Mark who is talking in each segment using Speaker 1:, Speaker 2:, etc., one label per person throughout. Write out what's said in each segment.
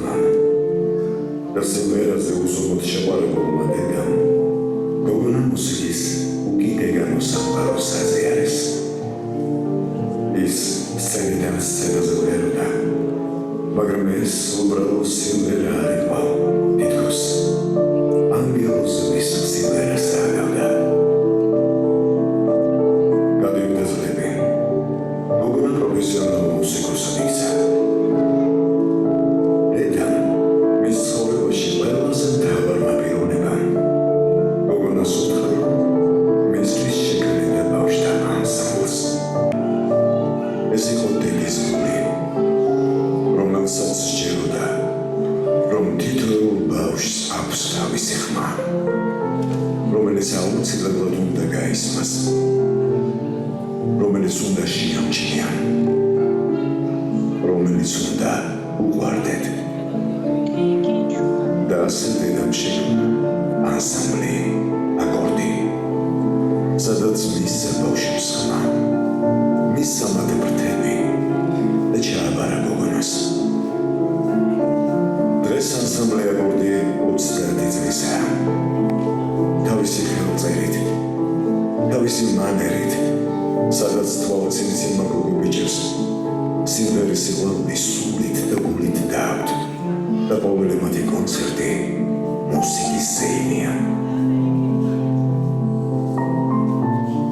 Speaker 1: მამამ და სიმღერაზე უზომოდ შეყვარებულმა დედამ გოგონა მუსიკის უკიდეგანო სამყაროსაზე არის. ის სცენიდან სცენაზე ვეროდა, მაგრამ ეს უბრალოდ სიმღერა არ იყო, თითქოს ანგელოზ ვის სიმღერას აღავდა. გადავიდა წლები, გოგონა პროფესიონალ მუსიკოსად იქცა. დედამ მის ცხოვრებაში ყველაზე მთავარმა პიროვნებამ გოგონას უთხრა, რომ მისთვის შეკრიბა ბავშვთა ანსამბლს. ეს იყო დედის გული, რომელსაც სჯეროდა, რომ თითოეულ ბავშვს აქვს თავისი ხმა, რომელიც აუცილებლად უნდა გაისმას, რომელიც უნდა შეამჩნია, რომელიც უნდა უყვარდეთ. და ასე დედამ შექმნა ანსამბლი აკორდი, სადაც მისცა ბავშვებს ხმა, მისცა მათ ფრთები და ჩააბარა გოგონას. დღეს ანსამბლი აკორდი 30 წლისაა. თავისი ხელწერით, თავისი მანერით, სადაც თვალწინცინმა გოგო ბიჭებს სიმღერის სიყვარული სულით და გულით დააქვთ და ყოველი მათი კონცერტი მუსიკის ზეიმია.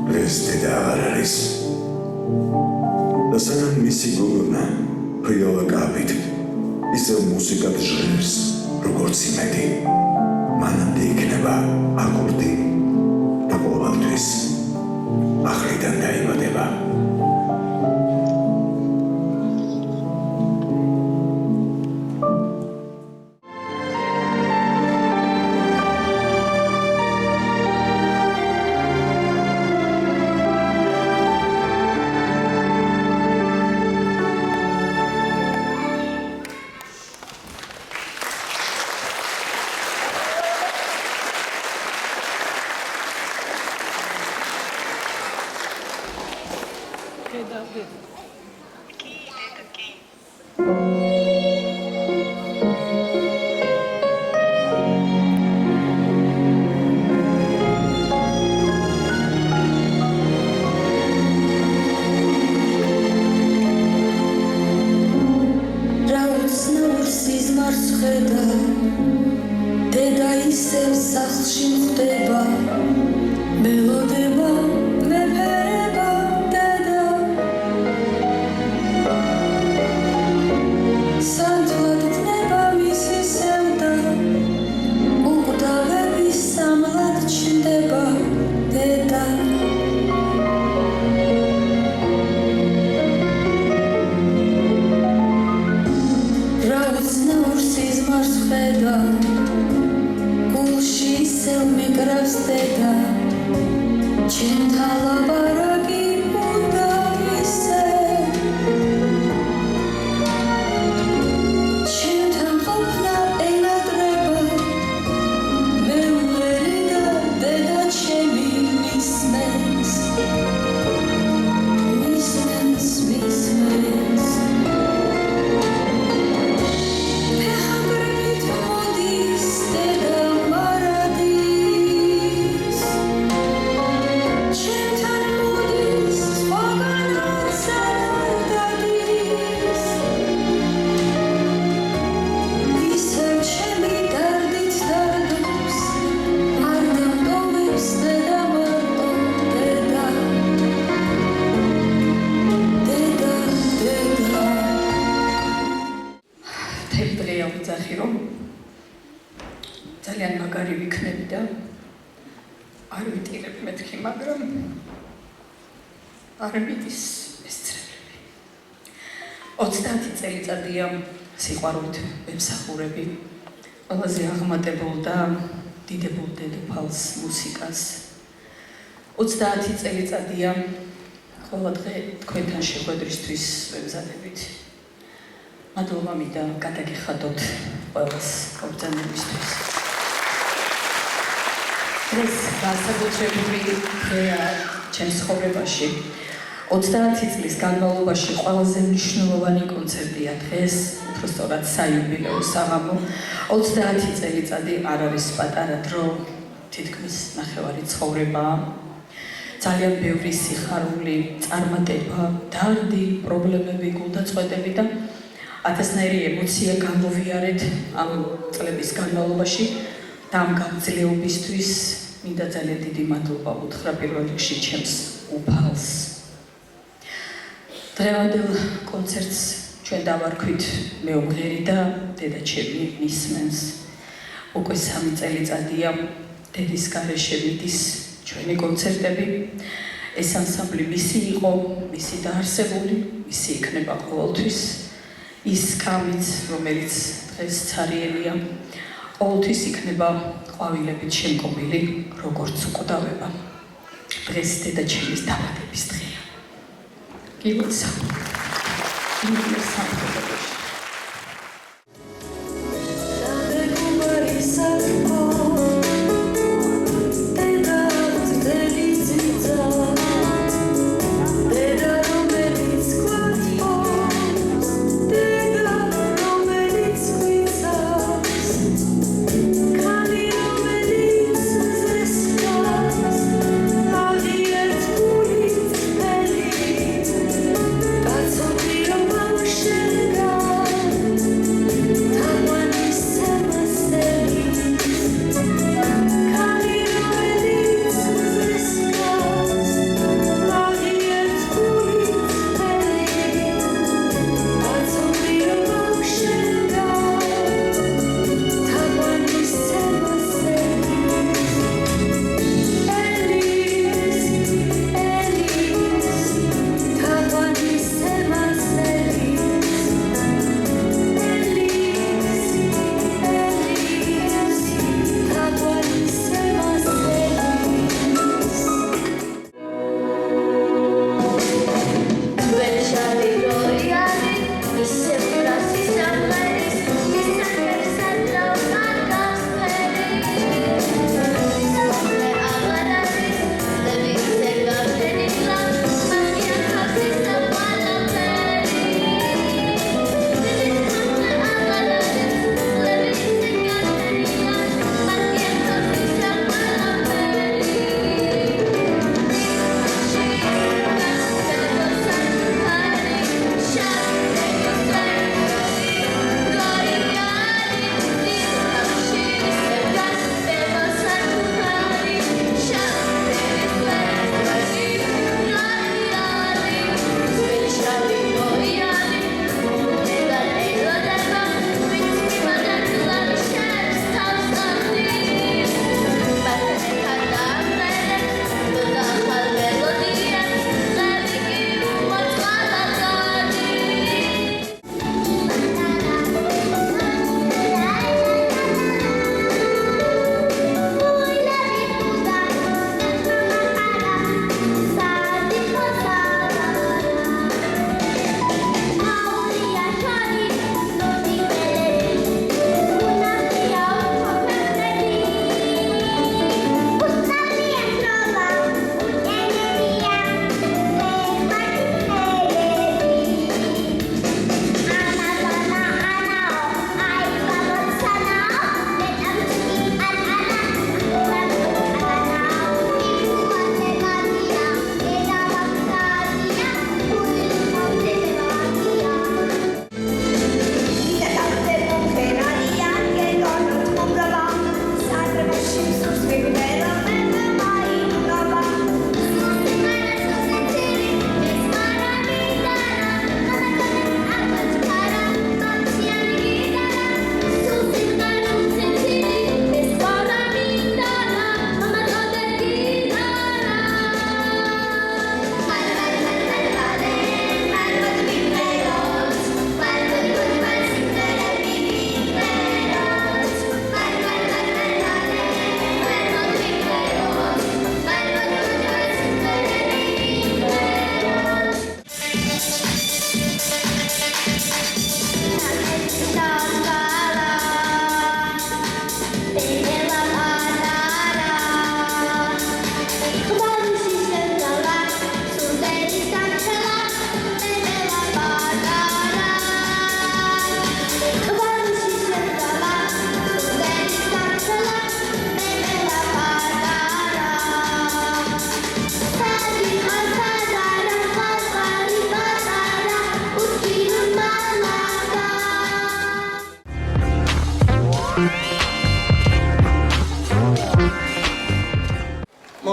Speaker 1: დღეს დედა აღარ არის და სანამ მისი გოგონა ფრიალა კაპით ისევ მუსიკად ჟღერს, როგორც იმედი, მანამდე იქნება აკორდი და ყოველთვის ახლიდან დაიბადება.
Speaker 2: სიყვარულით ემსახურები ყველაზე აღმატებულ და დიდებულ დედოფალს მუსიკას. 30 წელიწადია ყველა დღე თქვენთან შეხვედრისთვის ვემზადებით. მადლობა მინდა გადაგიხადოთ ყველას მობრძანებისთვის. ეს განსაკუთრებული დღეა ჩემს ცხოვრებაში. 30 წლის განმავლობაში ყველაზე მნიშვნელოვანი კონცერტია დღეს, უფრო სწორად საიუბილეო საღამო. 30 წელიწადი არ არის პატარა დრო, თითქმის ნახევარი ცხოვრებაა. ძალიან ბევრი სიხარული, წარმატება, დარდი, პრობლემები, გულდაწყვეტები და ათასნაირი ემოცია გამოვიარეთ ამ წლების განმავლობაში და ამ გამძლეობისთვის მინდა ძალიან დიდი მადლობა უთხრა პირველ რიგში ჩემს უფალს. დღევანდელ კონცერტს ჩვენ დავარქვით მეუღლე და დედაჩემი მისმენს. უკვე 3 წელიწადია დედის გარეშე მიდის ჩვენი კონცერტები. ეს ანსამბლი მისი იყო, მისი დაარსებული, მისი იქნება ყოველთვის. ის კამიც, რომელიც დღეს ცარიელია, ყოველთვის იქნება ყვავილებით შემკობილი, როგორც უკვდავება. დღეს დედაჩემის დაბადების დღეა. გილოცა.
Speaker 3: That's what we don't want to share.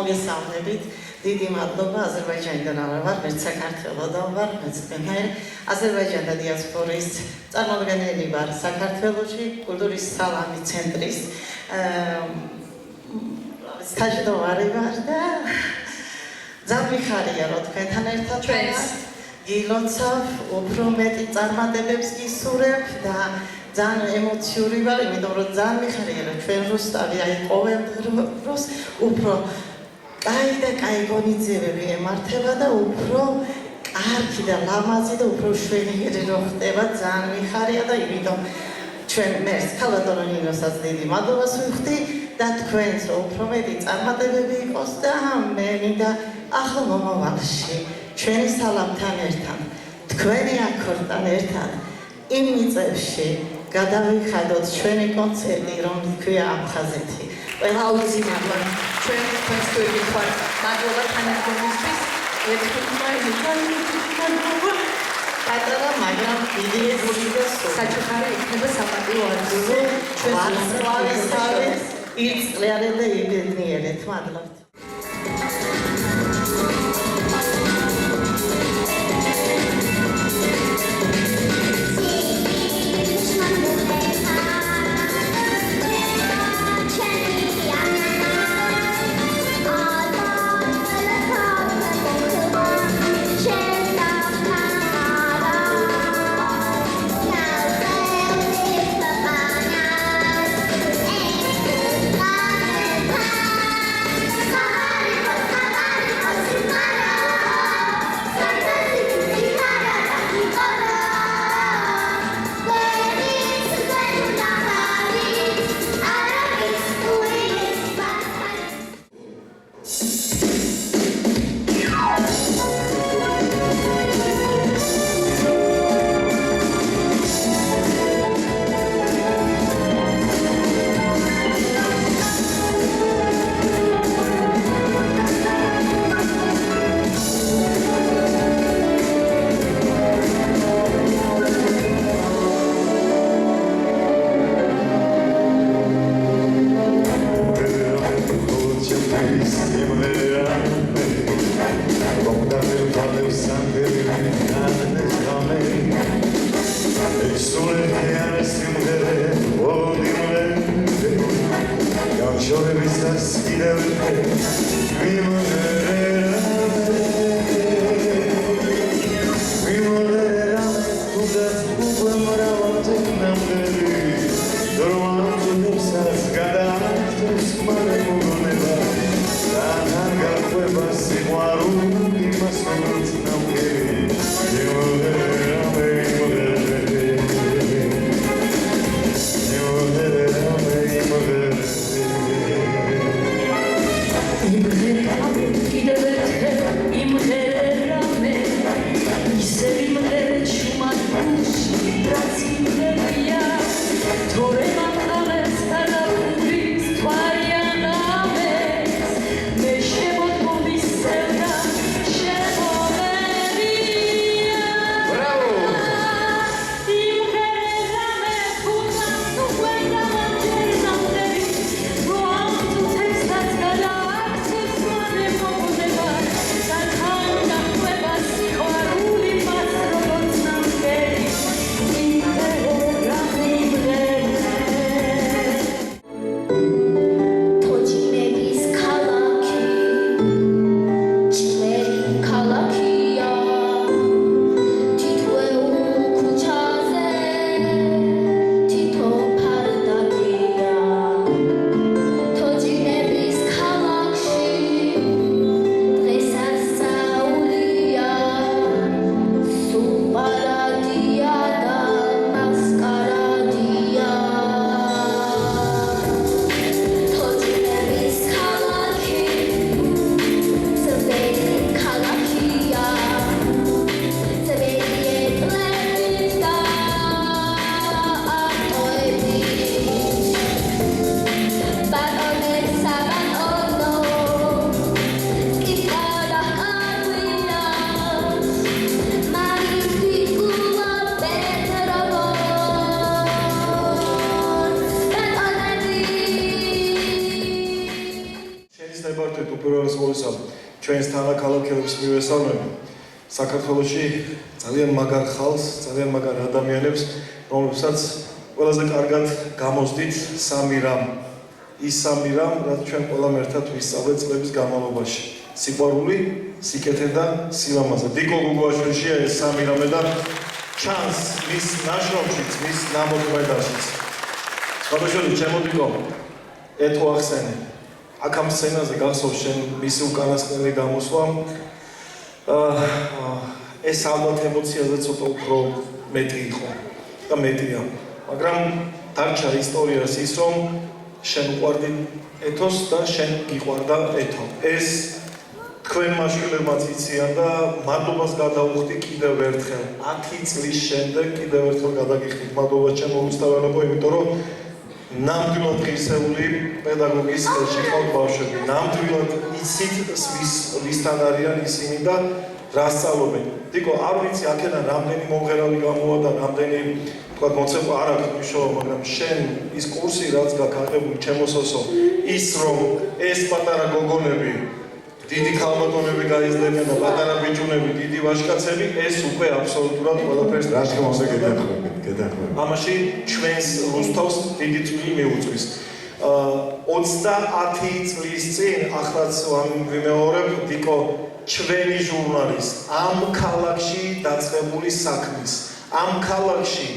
Speaker 3: მოგესალმებით. დიდი მადლობა აზერბაიჯანიდან არა ვარ, მეც საქართველოდან ვარ, მეც თქვენთან აზერბაიჯანი და დიასპორის წარმომადგენელი ვარ საქართველოში, კულტურის სალამი ცენტრის სტაჟდომარი ვარ და ძალიან მიხარია რომ თქვენთან ერთად ვარ. გილოცავ, უფრო მეტი წარმატებებს გისურვებ და ძალიან ემოციური ვარ, იმიტომ რომ ძალიან მიხარია რომ ჩვენ რუსთავი აი ყოველ დროს უფრო კაი და კაი ღონისძიებები ემართება და უფრო კარგი და ლამაზი და უფრო შვენიერი რო ხდება, ძალიან მიხარია და იმიტომ ჩვენ მერს ქალატონინოსაც დიდი მადლობას ვუხდი და თქვენს უფრო მეტი წარმატებები იყოს და მე მინდა ახალ მომავალში ჩვენი სალამთან ერთად, თქვენი აქორდთან ერთად იმ მიწებში გადავიხადოთ ჩვენი კონცერტი, რომელიც ქვია აფხაზეთი.
Speaker 2: აუცილებლად ჩვენ თქვენს გვერდით მადლობა თანადგომისთვის.
Speaker 3: პატარა, მაგრამ დიდი და
Speaker 2: საჩუქარი იქნება საპატიო ადგილზე ჩვენს
Speaker 3: ვარსკვლავისთავის ირწყვიანი და იბედნიერეთ. მადლობთ.
Speaker 4: ჩვენს თანაქალაქელებს მივესალმები. საქართველოში ძალიან მაგარ ხალხს, ძალიან მაგარ ადამიანებს, რომლებსაც ყველაზე კარგად გამოსდით სამი რამ. ის სამი რამ, რაც ჩვენ ყველამ ერთად ვისწავლეთ წლების განმავლობაში. სიყვარული, სიკეთე და სილამაზე. დიკო გუგუაშვილშია ეს სამი რამე და ჩანს მის ნაშრომშიც, მის ნამოქმედაშიც. სხვადასხვა ჩემო დიკო, ეთო ახსენე. აქ ამ სცენაზე გახსოვს შენ მისი უკანასკნელი გამოსვლა. ეს ალბათ ემოციაზე ცოტა უფრო მეტი იყო და მეტია. მაგრამ დარჩა ისტორიას ის, რომ შენ უყვარდი ეთოს და შენ გიყვარდა ეთო. ეს თქვენ მაშვილებმაც იციან და მადლობას გადაუხდი კიდევ ერთხელ. 10 წლის შემდეგ კიდევ ერთხელ გადაგიხდით მადლობა ჩემო რუსთაველებო, იმიტომ რომ ნამდვილად ღირსეული პედაგოგის ხელში ყავთ ბავშვები. ნამდვილად იცით ვისთან არიან ისინი და რა სწავლობენ. დიკო, არ ვიცი აქედან რამდენი მომღერალი გამოვა და რამდენი თქვა მოცეკვა არ აქვს მნიშვნელობა, მაგრამ შენ ის კურსი რაც გაქვს აღებული ჩემო სოსო, ის რომ ეს პატარა გოგონები დიდი ქალბატონები გაიზრდებიან და პატარა ბიჭუნები დიდი ვაჟკაცები, ეს უკვე აბსოლუტურად ყველაფერს
Speaker 1: რა თქმა უნდა გედახვევით.
Speaker 4: ამაში ჩვენს რუსთავს დიდი წვლილი მიუძღვის. 30 წლის წინ ახლაც ვიმეორებ დიკო ჩვენი ჟურნალის ამ ქალაქში დაწყებული საქმის ამ ქალაქში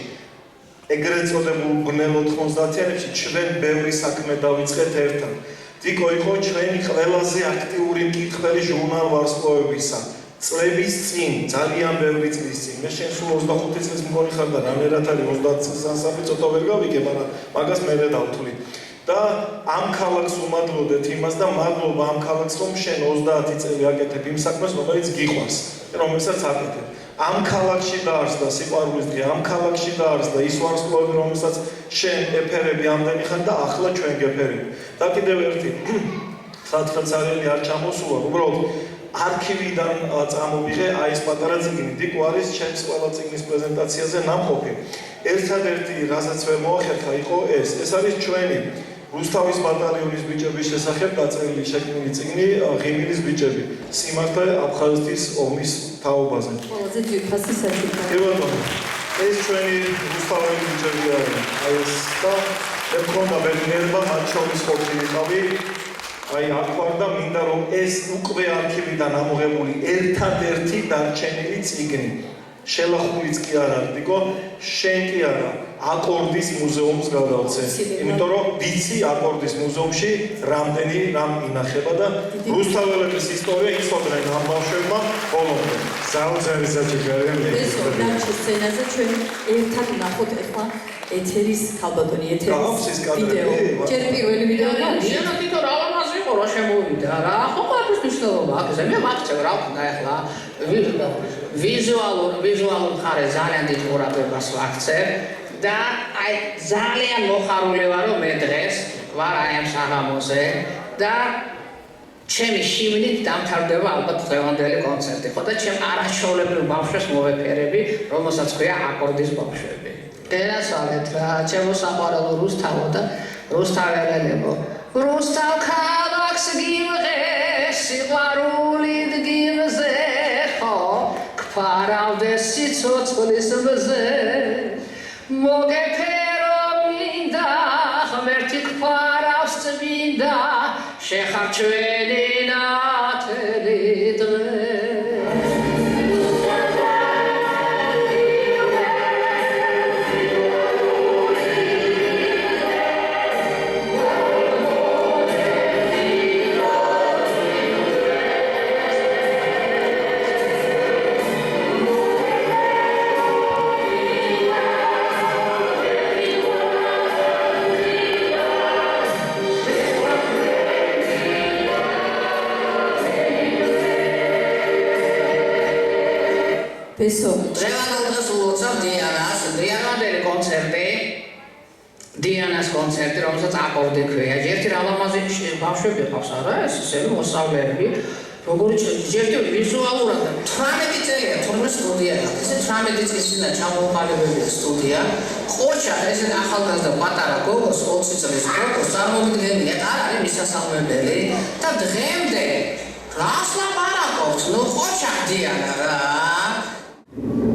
Speaker 4: ეგრეთ წოდებულ ბნელ 90-იანებში ჩვენ ბევრი საქმე დავიწყეთ ერთად. დიკო იყო ჩვენი ყველაზე აქტიური მკითხველი ჟურნალ-ვარსკვლავებისა. წლების წინ, ძალიან ბევრი წლის წინ. მე შენ სულ 25 წლის მგონი ხარ და რანერად არის 30 წლის ასაფი ცოტა ვერ გავიგე, მაგრამ მაგას მერე დავთვლი. და ამ ქალაქს უმადლოდეთ იმას და მადლობა ამ ქალაქს, რომ შენ 30 წელი აკეთებ იმ საქმეს, რომელიც გიყვარს, რომელსაც აკეთებ. ამ ქალაქში დაარსდა სიყვარულის დღე, ამ ქალაქში დაარსდა ის ვარსკვლავები, რომელსაც შენ ეფერები ამდენი ხან და ახლა ჩვენ გეფერები. და კიდევ ერთი სათხელცარიელი არ ჩამოსულა, უბრალოდ არქივიდან წამოვიღე აი ეს პატარა წიგნი. დიკო არის ჩემს ყველა წიგნის პრეზენტაციაზე ნამყოფი. ერთადერთი, რასაც ვერ მოახერხა, იყო ეს. ეს არის ჩვენი რუსთავის ბატალიონის ბიჭების შესახებ დაწერილი შექმნილი წიგნი ღიმილის ბიჭები. სიმართლე აფხაზეთის ომის თაობაზე.
Speaker 2: ყველაზე ძვირფასი საჭიროა.
Speaker 4: კი ბატონო. ეს ჩვენი რუსთაველი ბიჭები არიან. აი ეს და მე მქონდა ბედნიერება მათ შორის ყოფილიყავი. აი აქ ვარ და მინდა რომ ეს უკვე არქივიდან ამოღებული ერთადერთი დარჩენილი წიგნი. შელახულიც კი არ არის, დიკო, შენ კი არა, აკორდის მუზეუმს გადავცე. იმიტომ რომ ვიცი აკორდის მუზეუმში რამდენი რამ ინახება და რუსთაველების ისტორია იცოდნენ ამ ბავშვებმა ბოლომდე.
Speaker 1: საოცარი საჭიროა.
Speaker 2: ეს ორდანჩის სცენაზე ჩვენ ერთად ვნახოთ ახლა ეთერის ქალბატონი ეთერის ვიდეო. ჯერ პირველი ვიდეო არის.
Speaker 5: შენა თვითო რა ლამაზი იყო რა შემოვიდა რა. ხო მაგის მნიშვნელობა აქვს. მე მაგწევ რა ვქნა ახლა ვიზუალურ ხარე ძალიან დიდ ყურადღებას ვაქცევ და აი ძალიან მოხარული ვარ რომ მე დღეს ვარ აი ამ საღამოზე და ჩემი შიგნით დამთავრდება ალბათ დღევანდელი კონცერტი. ხო და ჩემ არაჩვეულებრივ ბავშვებს მოვეფერები, რომელსაც ქვია აკორდის ბავშვები. გენასვალეთ რა, ჩემო საყვარელო რუსთავო და რუსთაველებო. რუსთავ ქალაქს გიმღეს სიყვარულით გიმზე ხო გვარავდეს სიცოცხლის მზე მოგეფერო მინდა ღმერთი გვარავს წმინდა შეხარ ჩვენი ნათელი დღე
Speaker 2: ბესო
Speaker 5: დღევანდელ უცნობ დიანანდელი კონცერტი დიანას კონცერტი რომელსაც აკორდი ქვია ერთი რა ლამაზი ბავშვები ყავს არა ეს ისე მოსავლეები როგორი ერთი ვიზუალურად 18 წელია თორმე სტუდია ეს 18 წლის წინ ჩამოყალიბებული სტუდია ყოჩა ეს ახალგაზრდა პატარა გოგოს 20 წლის გოგოს წარმოვიდგენია არ არის მისასალმებელი და დღემდე რას ლაპარაკობს? ნუ ყოჩა დიანა რა.
Speaker 6: Thank you.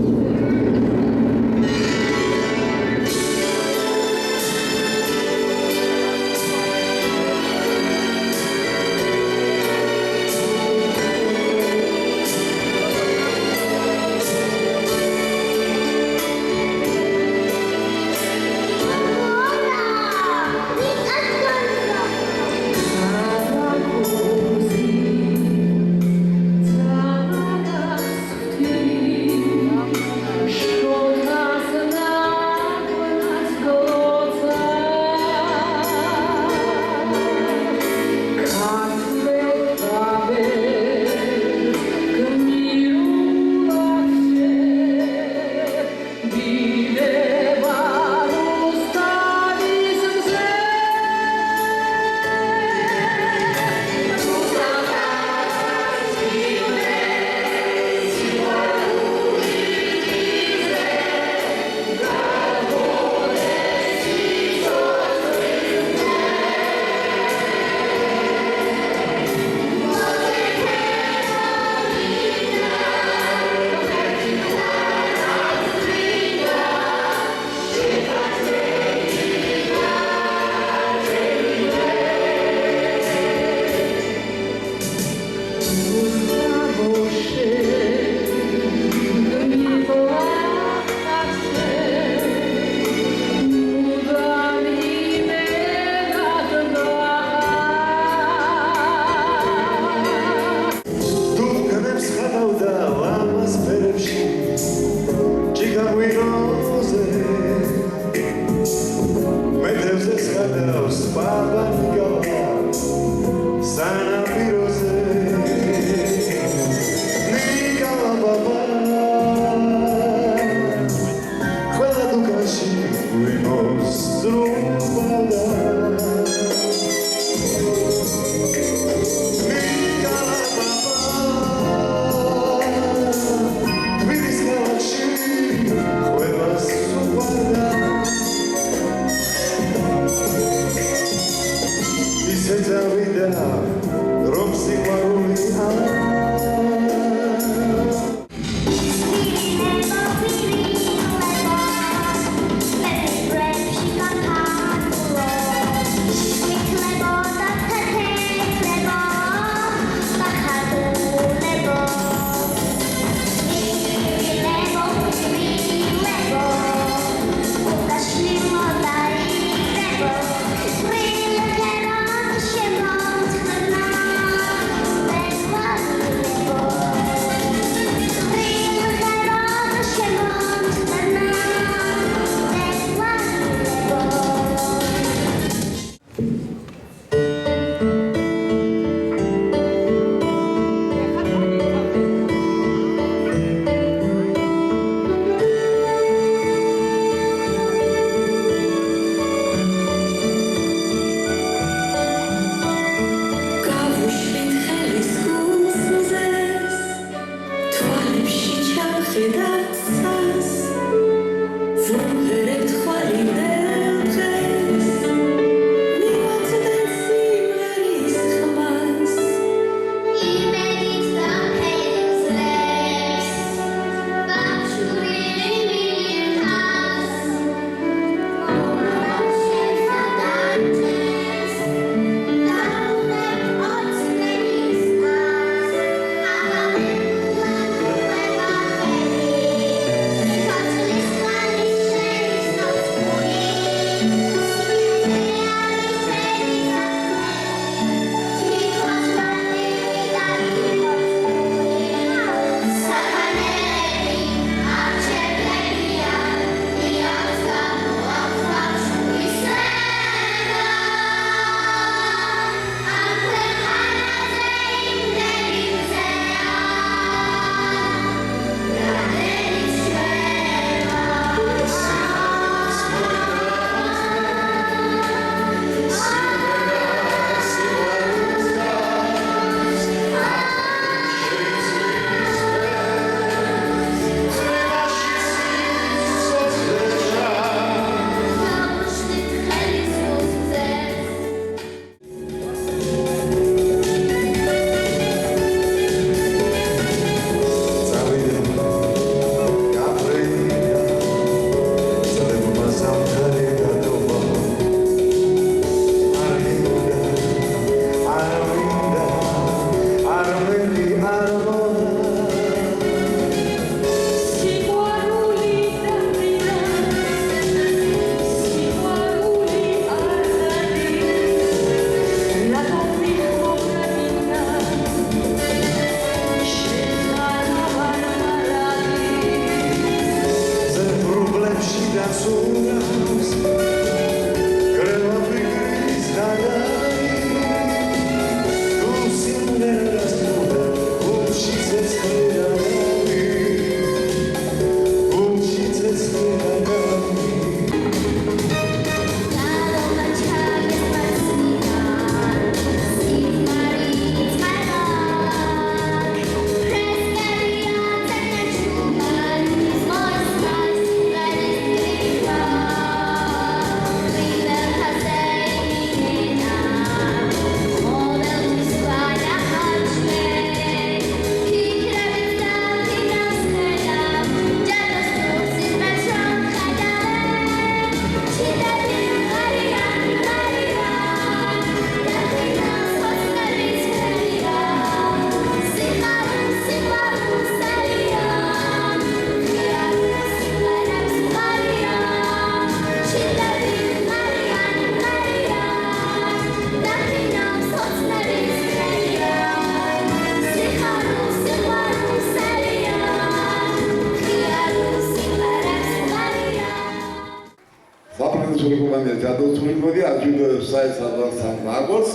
Speaker 6: გოგოვანია ჯადოსულიბოდი აჯილდოებს საერთოდ მაგოს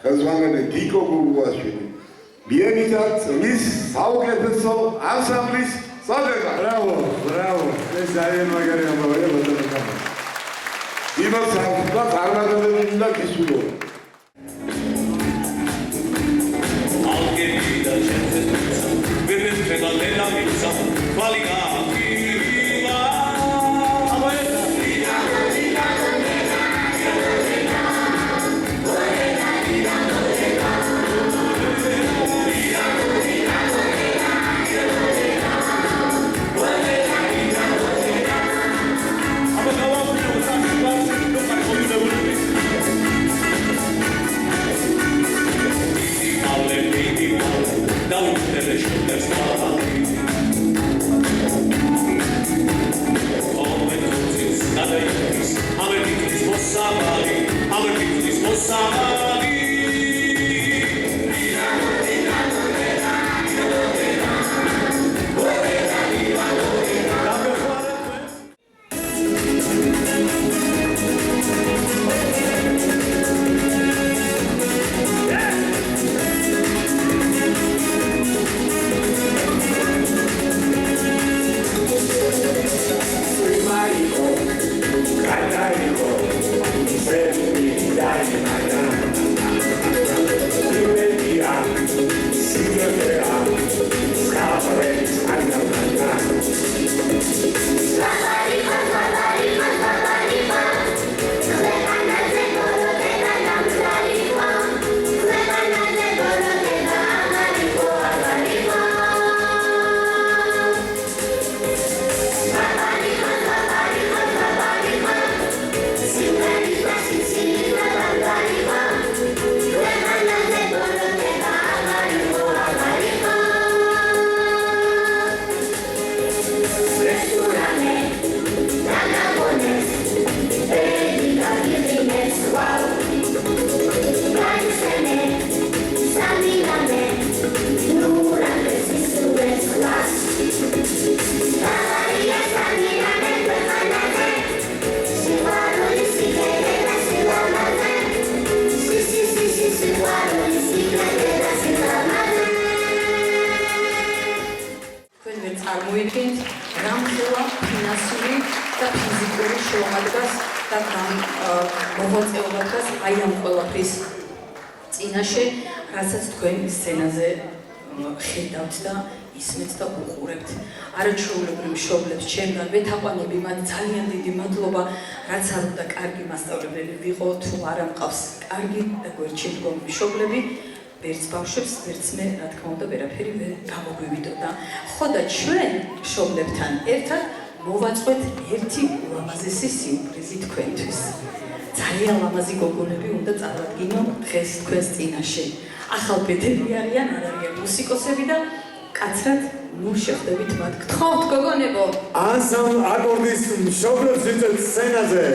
Speaker 6: ხელმძღვანელი გიკო გუგუაშვილი მიენიჭათ მის საუკეთესო ანსამბლის წოდება.
Speaker 1: Bravo, bravo. ეს ძალიან მაგარი ამბავია ბატონო.
Speaker 6: იმას სამხდა წარმატებები და გისურვო.
Speaker 7: ალგერიდა ჩემს ვერც ფეგალენა მიწა ვალიგა
Speaker 2: წარმოიდგინეთ რამხელა ფინანსური და ფიზიკური შეუღალებას და მოღვაწეობებას აი ამ ყველაფრის წინაშე, რასაც თქვენ სცენაზე ხედავთ და ისმენთ და უყურებთ. არაჩვეულებრივ მშობლებს ჩემგან ვეთაყვანები მათ ძალიან დიდი მადლობა, რაც არ უნდა კარგი მასწავლებელი ვიყო, თუ არ ამყავს კარგი და გვერდში მდგომი მშობლები. ვერც ბავშვებს, ვერც მე, რა თქმა უნდა, ვერაფერი ვერ გამოგვივიდოდა. ხო და ჩვენ მშობლებთან ერთად მოვაწყვეთ ერთი ულამაზესი სიურპრიზი თქვენთვის. ძალიან ლამაზი გოგონები უნდა წარადგინო დღეს თქვენს წინაშე. ახალბედები არიან, არ არიან მუსიკოსები და კაცრად ნუ შეხვდებით მათ. გთხოვთ გოგონებო.
Speaker 1: ანსამბლ აკორდის მშობლებს ვიწევთ სცენაზე.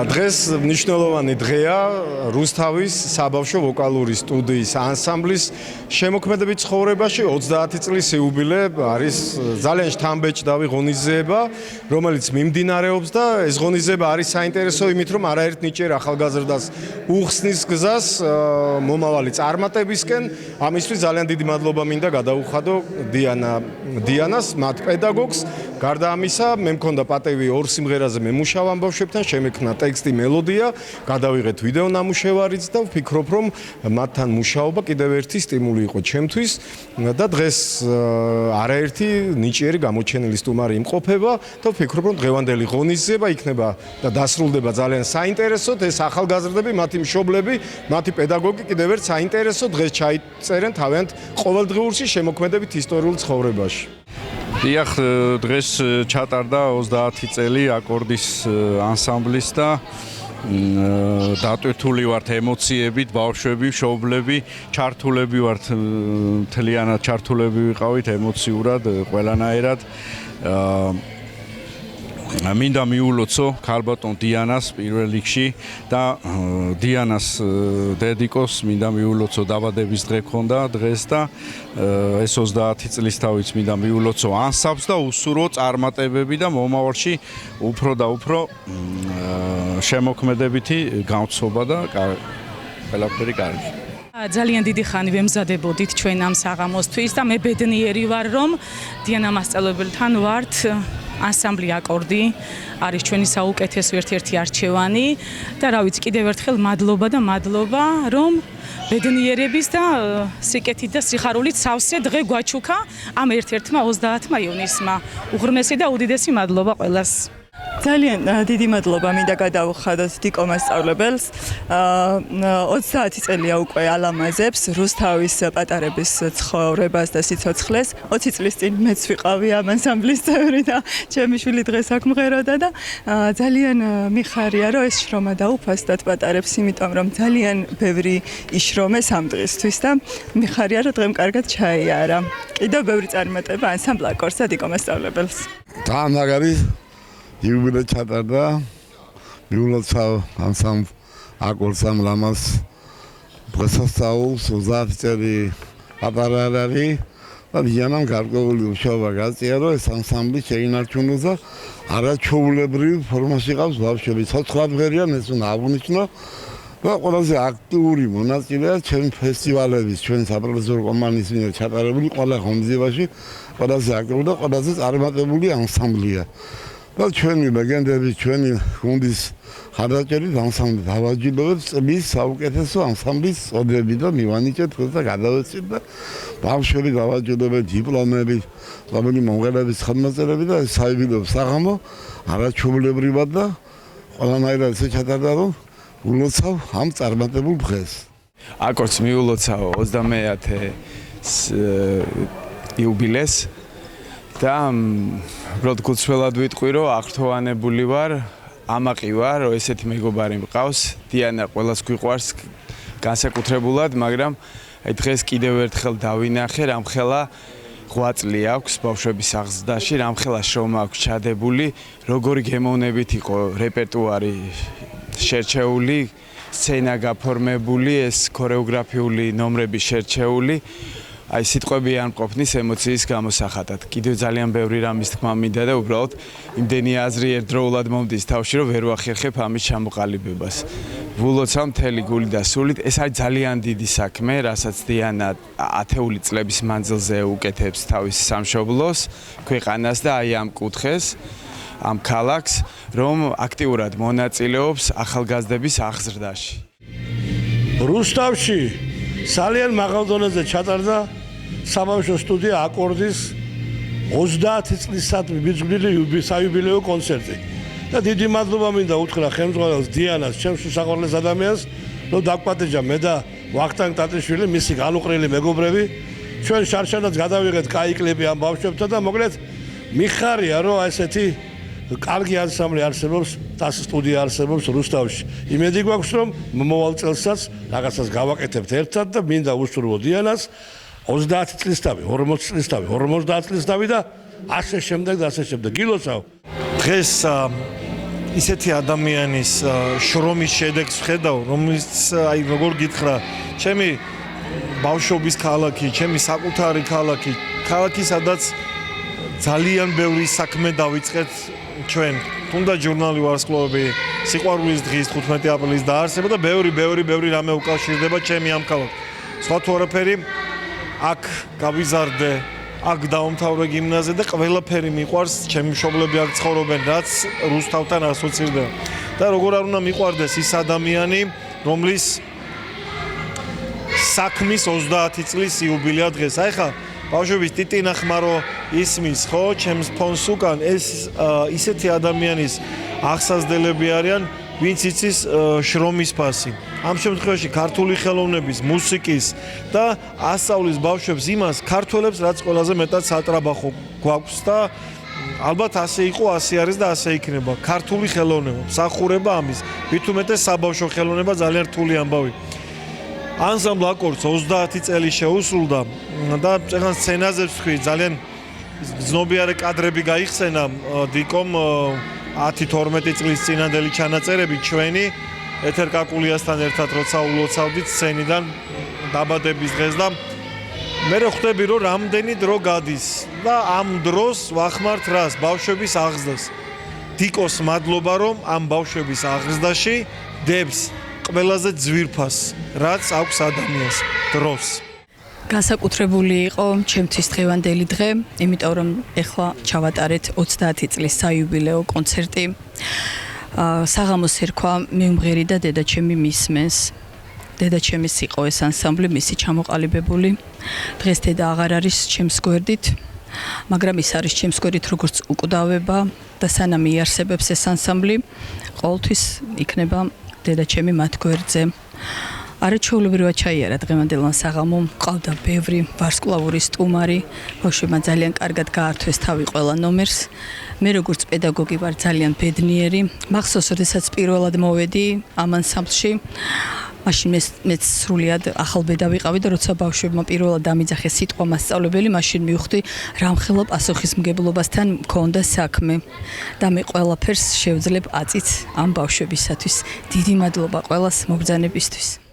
Speaker 4: დღეს მნიშვნელოვანი დღეა რუსთავის საბავშვო ვოკალური სტუდიის ანსამბლის შემოქმედებით ცხოვრებაში 30 წლის იუბილე არის ძალიან შთამბეჭდავი ღონისძიება, რომელიც მიმდინარეობს და ეს ღონისძიება არის საინტერესო იმით, რომ არაერთ ნიჭიერ ახალგაზრდას უხსნის გზას მომავალი წარმატებისკენ. ამისთვის ძალიან დიდი მადლობა მინდა გადაუხადო დიანას, მათ პედაგოგს. გარდა ამისა, მე მქონდა პატივი ორ სიმღერაზე მემუშავა ამ ბავშვებთან, შემექმნა ტექსტი, მელოდია, გადავიღეთ ვიდეო ნამუშევარიც და ვფიქრობ, რომ მათთან მუშაობა კიდევ ერთი სტიმული იყო ჩემთვის და დღეს არაერთი ნიჭიერი გამოჩენილი სტუმარი იმყოფება და ვფიქრობ, რომ დღევანდელი ღონისძიება იქნება და დასრულდება ძალიან საინტერესოდ. ეს ახალგაზრდები, მათი მშობლები, მათი პედაგოგი კიდევ ერთ საინტერესო დღეს ჩაიწერენ თავიანთ ყოველდღიურში შემოქმედებით ისტორიულ ცხოვრებაში.
Speaker 8: დიახ, დღეს ჩატარდა 30 წელი აკორდის ანსამბლის და დატვირთული ვართ ემოციებით, ბავშვები, მშობლები, ჩართულები ვართ, მთლიანად ჩართულები ვიყავით ემოციურად, ყველანაირად. მინდა მიულოცო ქალბატონ დიანას პირველ რიგში და დიანას დედიკოს მინდა მიულოცო დაბადების დღე ქონდა დღეს და ეს 30 წლის თავიც მინდა მიულოცო ანსამბლს და უსურვო წარმატებები და მომავალში უფრო და უფრო შემოქმედებითი გამოცობა და ყველაფერი კარგი.
Speaker 9: ძალიან დიდი ხანი ვემზადებოდით ჩვენ ამ საღამოსთვის და მე ბედნიერი ვარ, რომ დიანა მასწავლებელთან ვართ. ანსამბლი აკორდი არის ჩვენი საუკეთესო ერთ-ერთი არჩევანი და რა ვიცი, კიდევ ერთხელ მადლობა და მადლობა, რომ ბედნიერების და სიკეთით და სიხარულით სავსე დღე გვაჩუქა ამ ერთ-ერთმა 30 ივნისმა. უღრმესი და უდიდესი მადლობა ყველას.
Speaker 10: ძალიან დიდი მადლობა მინდა გადაუხადოთ დიკო მასწავლებელს. 30 წელია უკვე ალამაზებს რუსთავის პატარების ცხოვრებას და სიცოცხლეს. 20 წლის წინ მეც ვიყავი ამ ანსამბლის წევრი და ჩემი შვილი დღეს აქ მღეროდა და ძალიან მიხარია, რომ ეს შრომა დაუფასდათ პატარებს, იმიტომ რომ ძალიან ბევრი იშრომეს ამ დღისთვის და მიხარია, რომ დღემ კარგად ჩაიარა. კიდევ ბევრი წარმატება ანსამბლ აკორდს და დიკო მასწავლებელს.
Speaker 6: მაგარი იუბილე ჩატარდა, მიულოცავ ანსამბლ აკორდს ამ ლამას დღესასწაულს 30 წელი პატარა არის და დიანამ გარკვეული მუშაობა გაწია, რომ ეს ანსამბლი შეინარჩუნოს და არაჩვეულებრივ ფორმაში ყავს ბავშვები. ცოცხლადღერიან ეს უნდა აღნიშნო და ყველაზე აქტიური მონაწილეა ჩემ ფესტივალების, ჩვენ საპროფესორო კომპანიის მიერ ჩატარებული ყველა ღონისძიებაში ყველაზე აქტიური და ყველაზე წარმატებული ანსამბლია. და ჩვენი ლეგენდები, ჩვენი გუნდის ხარდაჭერით ანსამბლი დავაჯილდოვებთ წლის საუკეთესო ანსამბლის წოდებით და მივანიჭეთ და გადავეცით და ბავშვები დავაჯილდოვებთ დიპლომებით, რომელი მომღერლების ხელმოწერები და საიუბილეო საღამო არაჩვეულებრივად და ყველანაირად ესე ჩატარდა, რომ ულოცავ ამ წარმატებულ დღეს.
Speaker 11: აკორდს მიულოცავ 21 იუბილეს და უბრალოდ გულწრფელად ვიტყვი, რომ აღრთოვანებული ვარ, ამაყი ვარ, რომ ესეთი მეგობარი მყავს. დიანა ყველას გვიყვარს განსაკუთრებულად, მაგრამ დღეს კიდევ ერთხელ დავინახე, რამხელა 8 წელი აქვს ბავშვების აღზრდაში, რამხელა შრომა აქვს ჩადებული, როგორი გემოვნებით იყო რეპერტუარი შერჩეული, სცენა გაფორმებული, ეს ქორეოგრაფიული ნომრები შერჩეული. აი სიტყვები არ მყოფნის ემოციის გამოსახატად. კიდევ ძალიან ბევრი რამის თქმა მინდა და უბრალოდ იმდენი აზრი ერთდროულად მომდის თავში, რომ ვერ ვახერხებ ამის ჩამოყალიბებას. ვულოცავ მთელი გული და სულით, ეს არის ძალიან დიდი საქმე, რასაც დიანა ათეული წლების მანძილზე უკეთებს თავის სამშობლოს, ქვეყანას და აი ამ კუთხეს, ამ ქალაქს, რომ აქტიურად მონაწილეობს ახალგაზრდების აღზრდაში.
Speaker 12: რუსთავში ძალიან მაღალ დონეზე ჩატარდა საბავშვო სტუდია აკორდის 30 წლისადმი ბიძგული საიუბილეო კონცერტი. და დიდი მადლობა მინდა უთხრა ხელმძღვანელს დიანას, ჩემს უსაყვარლეს ადამიანს, რომ დაგვპატეჯა მე და ვახტანგ ტატრიშვილი, მისი განუყრელი მეგობრები. ჩვენ შარშანაც გადავიღეთ კაი კლიპი ამ ბავშვებთან და მოკლედ მიხარია, რომ ესეთი კარგი ანსამბლი არსებობს, ტას სტუდია არსებობს რუსთავში. იმედი გვაქვს, რომ მომავალ წელსაც რაღაცას გავაკეთებთ ერთად და მინდა უსურვო დიანას 30 წლის თავი, 40 წლის თავი, 50 წლის თავი და ასე შემდეგ და ასე შემდეგ. გილოცავ.
Speaker 4: დღეს ისეთი ადამიანის შრომის შედეგს ვხედავ, რომელიც აი როგორ გითხრა, ჩემი ბავშვობის ქალაქი, ჩემი საკუთარი ქალაქი, ქალაქი, სადაც ძალიან ბევრი საქმე დავიწყეთ ჩვენ. თუნდა ჟურნალი ვარსკვლავები, სიყვარულის დღის 15 აპრილის დაარსება და ბევრი რამე უკავშირდება ჩემი ამ ქალაქს. სხვა თუ არაფერი, აქ გავიზარდე, აქ დავამთავრე გიმნაზია და ყველაფერი მიყვარს, ჩემი მშობლები აქ ცხოვრობენ, რაც რუსთავთან ასოცირდება. და როგორ არ უნდა მიყვარდეს ის ადამიანი, რომლის საქმის 30 წლის იუბილეა დღეს. აი ხა ბავშვების ტიტინა ხმარო ისმის, ხო, ჩემს ფონს უკან ეს ისეთი ადამიანის აღსაზრდელები არიან, ვინც იცის შრომის ფასი. ამ შემთხვევაში ქართული ხელოვნების, მუსიკის და ასწავლის ბავშვებს იმას, ქართველებს, რაც ყველაზე მეტად სატრაბახო გვაქვს და ალბათ ასე იყო, ასე არის და ასე იქნება. ქართული ხელოვნება, მსახურება ამის, მით უმეტეს საბავშვო ხელოვნება ძალიან რთული ამბავი. ანსამბლ აკორდს 30 წელი შეუსრულდა და წეგან სცენაზე ვთქვი, ძალიან ზნობიარე კადრები გაიხსენა დიკომ 10-12 წლის წინანდელი ჩანაწერები ჩვენი ეთერ კაკულიასთან ერთად როცა ულოცავდით სცენიდან დაბადების დღეს და მე ხვდები რომ რამდენი დრო გადის და ამ დროს ვახმართ რას ბავშვების აღზრდას. დიკოს მადლობა რომ ამ ბავშვების აღზრდაში დებს ყველაზე ძვირფას რაც აქვს ადამიანს დროს.
Speaker 10: განსაკუთრებული იყო ჩემთვის დღევანდელი დღე, იმიტომ რომ ეხლა ჩავატარეთ 30 წლის საიუბილეო კონცერტი. საღამოს ერქვა მეუმღერი და დედაჩემი მისმენს. დედაჩემის იყო ეს ანსამბლი, მისი ჩამოყალიბებული. დღეს დედა აღარ არის ჩემს გვერდით, მაგრამ ის არის ჩემს გვერდით როგორც უკვდავება და სანამ იარსებებს ეს ანსამბლი, ყოველთვის იქნება დედაჩემი მათ გვერდზე. არაჩვეულებრივად ჩაიარა დღევანდელმა საღამომ, ყავდა ბევრი ვარსკვლავური სტუმარი, ბავშვებმა ძალიან კარგად გაართვეს თავი ყველა ნომერს. მე როგორც პედაგოგი ვარ ძალიან ბედნიერი. მახსოვს, როდესაც პირველად მოვედი ამ ანსამბლში, მაშინ მეც სრულიად ახალბედა ვიყავი და როცა ბავშვებმა პირველად დამიძახეს სიტყვა მასწავლებელი, მაშინ მივხვდი, რამხელა პასუხისმგებლობასთან მქონდა საქმე და მე ყველაფერს შევძლებ აწიც ამ ბავშვებისათვის. დიდი მადლობა ყველას მობრძანებისთვის.